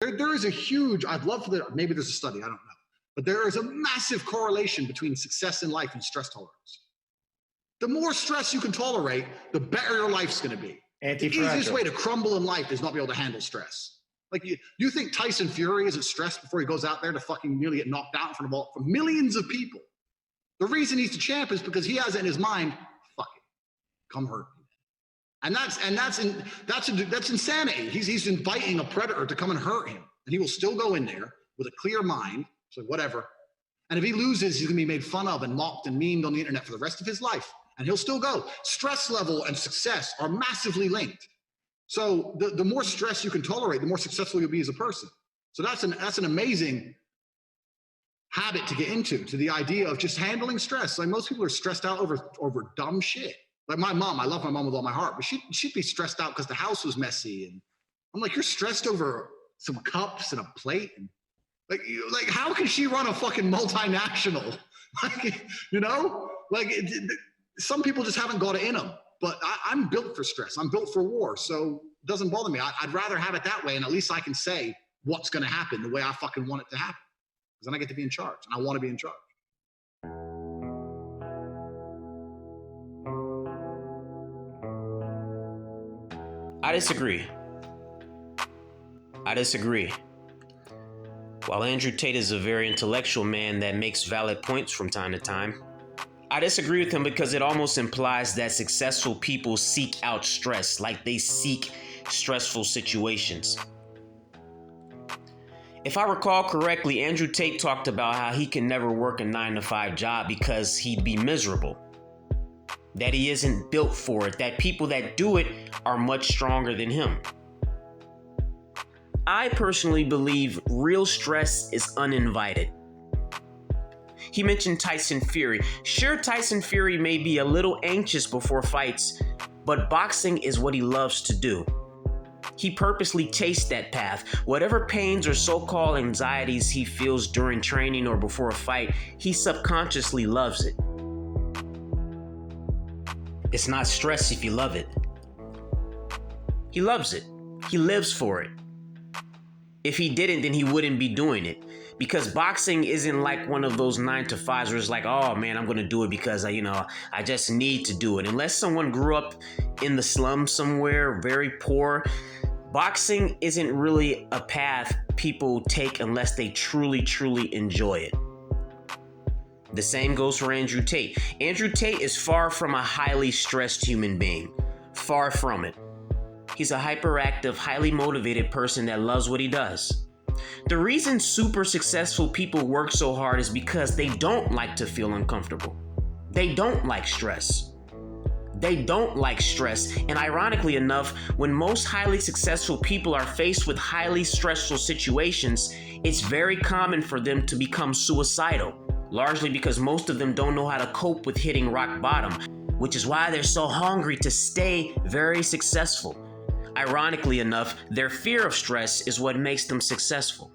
There is a huge, I'd love for maybe there's a study, I don't know. But there is a massive correlation between success in life and stress tolerance. The more stress you can tolerate, the better your life's going to be. The easiest way to crumble in life is not be able to handle stress. Like, you think Tyson Fury isn't stressed before he goes out there to fucking nearly get knocked out in front of millions of people? The reason he's the champ is because he has it in his mind, fuck it, come hurt me. And that's insanity. He's inviting a predator to come and hurt him. And he will still go in there with a clear mind, so whatever. And if he loses, he's gonna be made fun of and mocked and memed on the internet for the rest of his life. And he'll still go. Stress level and success are massively linked. So the more stress you can tolerate, the more successful you'll be as a person. So that's an amazing habit to get into, to the idea of just handling stress. Like, most people are stressed out over dumb shit. Like my mom, I love my mom with all my heart, but she'd be stressed out because the house was messy. And I'm like, you're stressed over some cups and a plate? And like how can she run a fucking multinational? Like, you know, like some people just haven't got it in them. But I'm built for stress. I'm built for war. So it doesn't bother me. I'd rather have it that way. And at least I can say what's going to happen the way I fucking want it to happen. Because then I get to be in charge. And I want to be in charge. I disagree. While Andrew Tate is a very intellectual man that makes valid points from time to time, I disagree with him because it almost implies that successful people seek out stress, like they seek stressful situations. If I recall correctly, Andrew Tate talked about how he can never work a 9-to-5 job because he'd be miserable, that he isn't built for it, that people that do it are much stronger than him. I personally believe real stress is uninvited. He mentioned Tyson Fury. Sure, Tyson Fury may be a little anxious before fights, but boxing is what he loves to do. He purposely chased that path. Whatever pains or so-called anxieties he feels during training or before a fight, he subconsciously loves it. It's not stress if you love it. He loves it. He lives for it. If he didn't, then he wouldn't be doing it. Because boxing isn't like one of those 9-to-5s where it's like, oh man, I'm going to do it because I just need to do it. Unless someone grew up in the slums somewhere, very poor, boxing isn't really a path people take unless they truly, truly enjoy it. The same goes for Andrew Tate. Andrew Tate is far from a highly stressed human being. Far from it. He's a hyperactive, highly motivated person that loves what he does. The reason super successful people work so hard is because they don't like to feel uncomfortable. They don't like stress. And ironically enough, when most highly successful people are faced with highly stressful situations, it's very common for them to become suicidal, largely because most of them don't know how to cope with hitting rock bottom, which is why they're so hungry to stay very successful. Ironically enough, their fear of stress is what makes them successful.